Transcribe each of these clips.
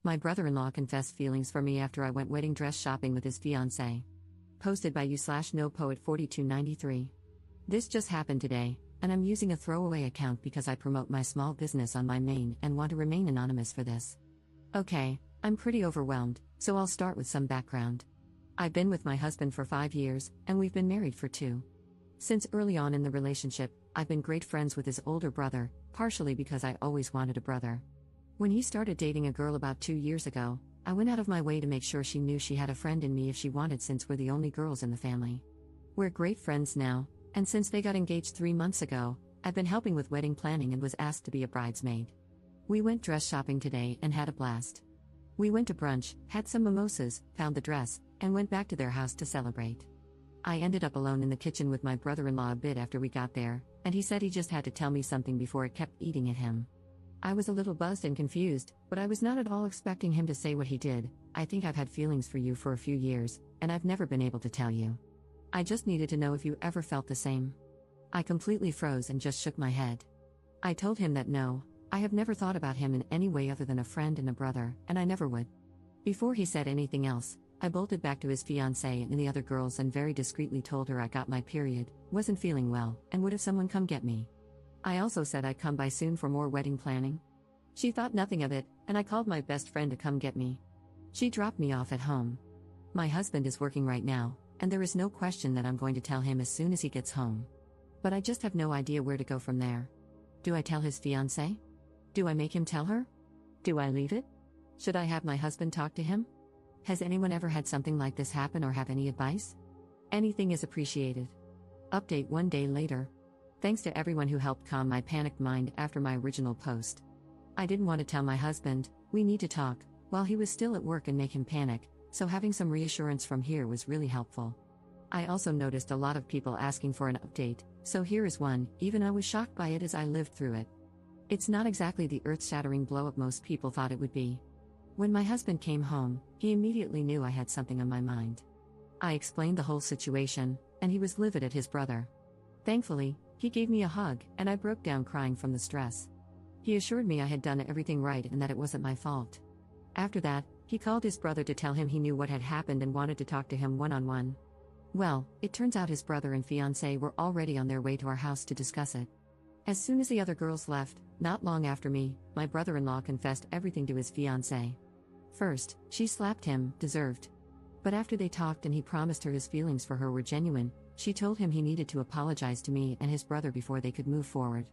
My brother-in-law confessed feelings for me after I went wedding dress shopping with his fiancée. Posted by you/NoPoet4293. This just happened today, and I'm using a throwaway account because I promote my small business on my main and want to remain anonymous for this. Okay, I'm pretty overwhelmed, so I'll start with some background. I've been with my husband for 5 years, and we've been married for 2. Since early on in the relationship, I've been great friends with his older brother, partially because I always wanted a brother. When he started dating a girl about 2 years ago, I went out of my way to make sure she knew she had a friend in me if she wanted, since we're the only girls in the family. We're great friends now, and since they got engaged 3 months ago, I've been helping with wedding planning and was asked to be a bridesmaid. We went dress shopping today and had a blast. We went to brunch, had some mimosas, found the dress, and went back to their house to celebrate. I ended up alone in the kitchen with my brother-in-law a bit after we got there, and he said he just had to tell me something before it kept eating at him. I was a little buzzed and confused, but I was not at all expecting him to say what he did. I think I've had feelings for you for a few years, and I've never been able to tell you. I just needed to know if you ever felt the same. I completely froze and just shook my head. I told him that no, I have never thought about him in any way other than a friend and a brother, and I never would. Before he said anything else, I bolted back to his fiancée and the other girls and very discreetly told her I got my period, wasn't feeling well, and would have someone come get me. I also said I'd come by soon for more wedding planning. She thought nothing of it, and I called my best friend to come get me. She dropped me off at home. My husband is working right now, and there is no question that I'm going to tell him as soon as he gets home. But I just have no idea where to go from there. Do I tell his fiancée? Do I make him tell her? Do I leave it? Should I have my husband talk to him? Has anyone ever had something like this happen or have any advice? Anything is appreciated. Update 1 day later. Thanks to everyone who helped calm my panicked mind after my original post. I didn't want to tell my husband, we need to talk, while he was still at work and make him panic, so having some reassurance from here was really helpful. I also noticed a lot of people asking for an update, so here is one, even I was shocked by it as I lived through it. It's not exactly the earth-shattering blow-up most people thought it would be. When my husband came home, he immediately knew I had something on my mind. I explained the whole situation, and he was livid at his brother. Thankfully, he gave me a hug, and I broke down crying from the stress. He assured me I had done everything right and that it wasn't my fault. After that, he called his brother to tell him he knew what had happened and wanted to talk to him one-on-one. Well, it turns out his brother and fiancée were already on their way to our house to discuss it. As soon as the other girls left, not long after me, my brother-in-law confessed everything to his fiancée. First, she slapped him, deserved. But after they talked and he promised her his feelings for her were genuine, she told him he needed to apologize to me and his brother before they could move forward.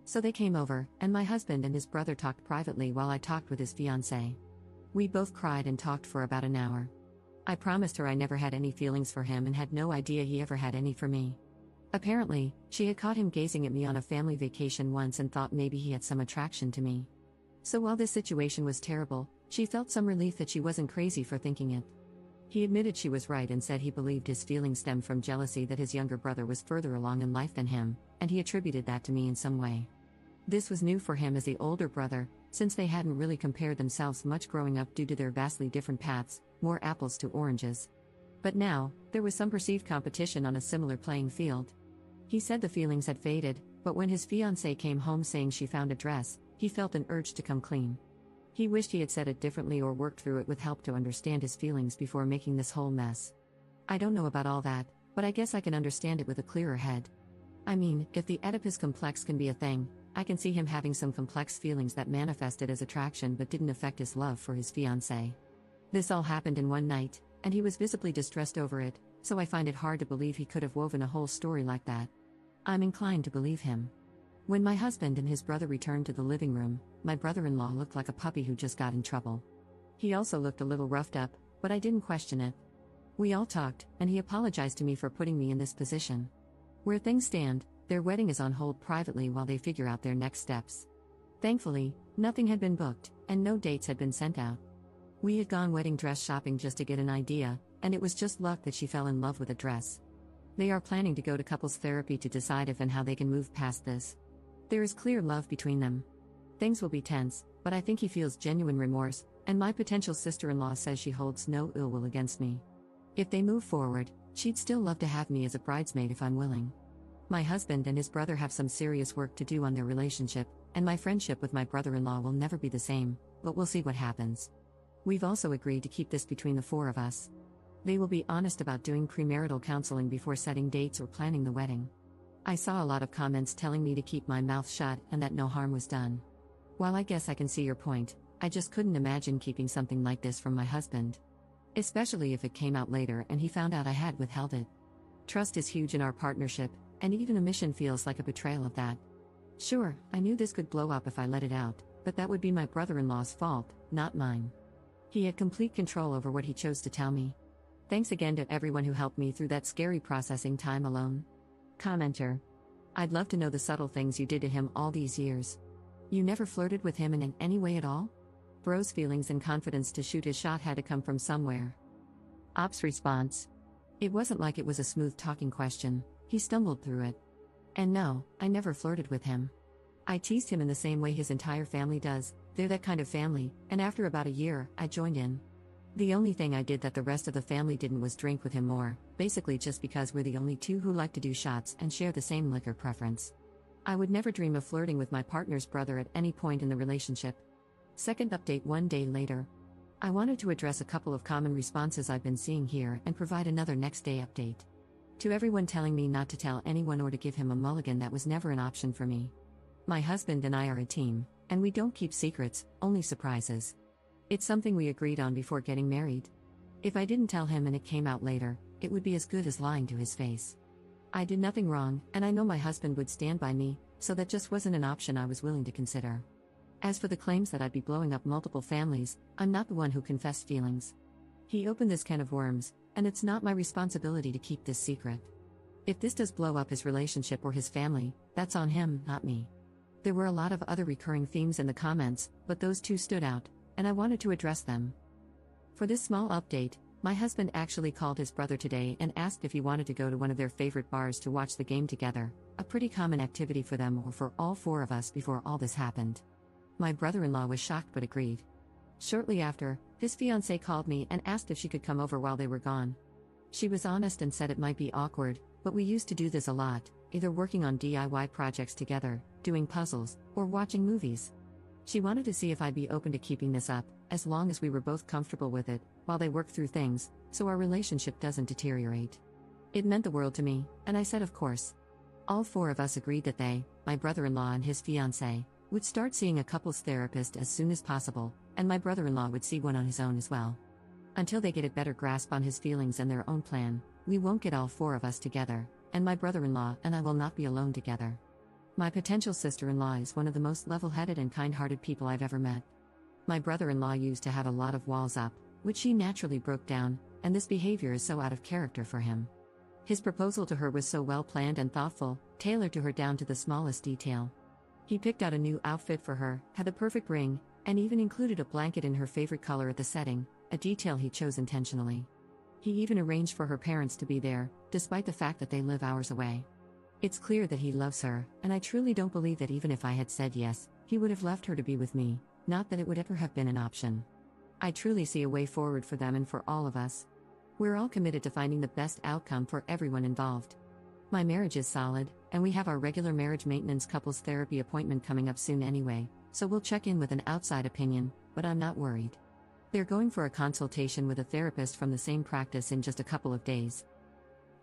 So they came over, and my husband and his brother talked privately while I talked with his fiancée. We both cried and talked for about an hour. I promised her I never had any feelings for him and had no idea he ever had any for me. Apparently, she had caught him gazing at me on a family vacation once and thought maybe he had some attraction to me. So while this situation was terrible, she felt some relief that she wasn't crazy for thinking it. He admitted she was right and said he believed his feelings stemmed from jealousy that his younger brother was further along in life than him, and he attributed that to me in some way. This was new for him as the older brother, since they hadn't really compared themselves much growing up due to their vastly different paths, more apples to oranges. But now, there was some perceived competition on a similar playing field. He said the feelings had faded, but when his fiancée came home saying she found a dress, he felt an urge to come clean. He wished he had said it differently or worked through it with help to understand his feelings before making this whole mess. I don't know about all that, but I guess I can understand it with a clearer head. I mean, if the Oedipus complex can be a thing, I can see him having some complex feelings that manifested as attraction but didn't affect his love for his fiancée. This all happened in one night, and he was visibly distressed over it, so I find it hard to believe he could have woven a whole story like that. I'm inclined to believe him. When my husband and his brother returned to the living room, my brother-in-law looked like a puppy who just got in trouble. He also looked a little roughed up, but I didn't question it. We all talked, and he apologized to me for putting me in this position. Where things stand, their wedding is on hold privately while they figure out their next steps. Thankfully, nothing had been booked, and no dates had been sent out. We had gone wedding dress shopping just to get an idea, and it was just luck that she fell in love with a dress. They are planning to go to couples therapy to decide if and how they can move past this. There is clear love between them. Things will be tense, but I think he feels genuine remorse, and my potential sister-in-law says she holds no ill will against me. If they move forward, she'd still love to have me as a bridesmaid if I'm willing. My husband and his brother have some serious work to do on their relationship, and my friendship with my brother-in-law will never be the same, but we'll see what happens. We've also agreed to keep this between the four of us. They will be honest about doing premarital counseling before setting dates or planning the wedding. I saw a lot of comments telling me to keep my mouth shut and that no harm was done. While I guess I can see your point, I just couldn't imagine keeping something like this from my husband. Especially if it came out later and he found out I had withheld it. Trust is huge in our partnership, and even omission feels like a betrayal of that. Sure, I knew this could blow up if I let it out, but that would be my brother-in-law's fault, not mine. He had complete control over what he chose to tell me. Thanks again to everyone who helped me through that scary processing time alone. Commenter. I'd love to know the subtle things you did to him all these years. You never flirted with him in any way at all? Bro's feelings and confidence to shoot his shot had to come from somewhere. Ops response. It wasn't like it was a smooth talking question, he stumbled through it. And no, I never flirted with him. I teased him in the same way his entire family does, they're that kind of family, and after about a year, I joined in. The only thing I did that the rest of the family didn't was drink with him more, basically just because we're the only two who like to do shots and share the same liquor preference. I would never dream of flirting with my partner's brother at any point in the relationship. Second update 1 day later. I wanted to address a couple of common responses I've been seeing here and provide another next day update. To everyone telling me not to tell anyone or to give him a mulligan, that was never an option for me. My husband and I are a team, and we don't keep secrets, only surprises. It's something we agreed on before getting married. If I didn't tell him and it came out later, it would be as good as lying to his face. I did nothing wrong, and I know my husband would stand by me, so that just wasn't an option I was willing to consider. As for the claims that I'd be blowing up multiple families, I'm not the one who confessed feelings. He opened this can of worms, and it's not my responsibility to keep this secret. If this does blow up his relationship or his family, that's on him, not me. There were a lot of other recurring themes in the comments, but those two stood out, and I wanted to address them. For this small update, my husband actually called his brother today and asked if he wanted to go to one of their favorite bars to watch the game together, a pretty common activity for them or for all four of us before all this happened. My brother-in-law was shocked but agreed. Shortly after, his fiancée called me and asked if she could come over while they were gone. She was honest and said it might be awkward, but we used to do this a lot, either working on DIY projects together, doing puzzles, or watching movies. She wanted to see if I'd be open to keeping this up, as long as we were both comfortable with it, while they worked through things, so our relationship doesn't deteriorate. It meant the world to me, and I said of course. All four of us agreed that they, my brother-in-law and his fiancée, would start seeing a couples therapist as soon as possible, and my brother-in-law would see one on his own as well. Until they get a better grasp on his feelings and their own plan, we won't get all four of us together, and my brother-in-law and I will not be alone together. My potential sister-in-law is one of the most level-headed and kind-hearted people I've ever met. My brother-in-law used to have a lot of walls up, which she naturally broke down, and this behavior is so out of character for him. His proposal to her was so well-planned and thoughtful, tailored to her down to the smallest detail. He picked out a new outfit for her, had the perfect ring, and even included a blanket in her favorite color at the setting, a detail he chose intentionally. He even arranged for her parents to be there, despite the fact that they live hours away. It's clear that he loves her, and I truly don't believe that even if I had said yes, he would have left her to be with me, not that it would ever have been an option. I truly see a way forward for them and for all of us. We're all committed to finding the best outcome for everyone involved. My marriage is solid, and we have our regular marriage maintenance couples therapy appointment coming up soon anyway, so we'll check in with an outside opinion, but I'm not worried. They're going for a consultation with a therapist from the same practice in just a couple of days.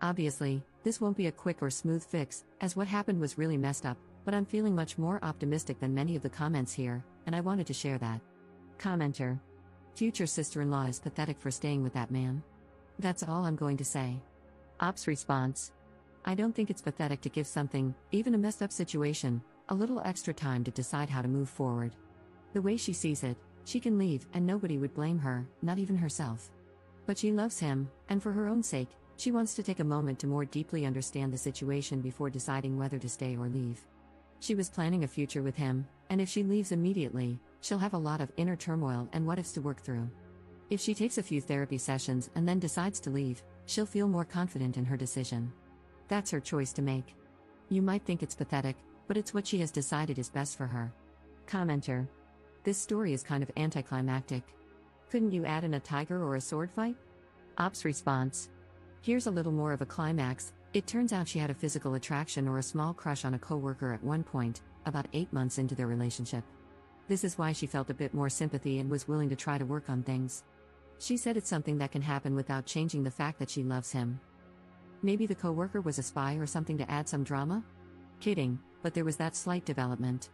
Obviously, this won't be a quick or smooth fix, as what happened was really messed up, but I'm feeling much more optimistic than many of the comments here, and I wanted to share that. Commenter. Future sister-in-law is pathetic for staying with that man. That's all I'm going to say. Ops response. I don't think it's pathetic to give something, even a messed up situation, a little extra time to decide how to move forward. The way she sees it, she can leave and nobody would blame her, not even herself. But she loves him, and for her own sake, she wants to take a moment to more deeply understand the situation before deciding whether to stay or leave. She was planning a future with him, and if she leaves immediately, she'll have a lot of inner turmoil and what-ifs to work through. If she takes a few therapy sessions and then decides to leave, she'll feel more confident in her decision. That's her choice to make. You might think it's pathetic, but it's what she has decided is best for her. Commenter. This story is kind of anticlimactic. Couldn't you add in a tiger or a sword fight? Ops response. Here's a little more of a climax. It turns out she had a physical attraction or a small crush on a coworker at one point, about 8 months into their relationship. This is why she felt a bit more sympathy and was willing to try to work on things. She said it's something that can happen without changing the fact that she loves him. Maybe the coworker was a spy or something to add some drama? Kidding, but there was that slight development.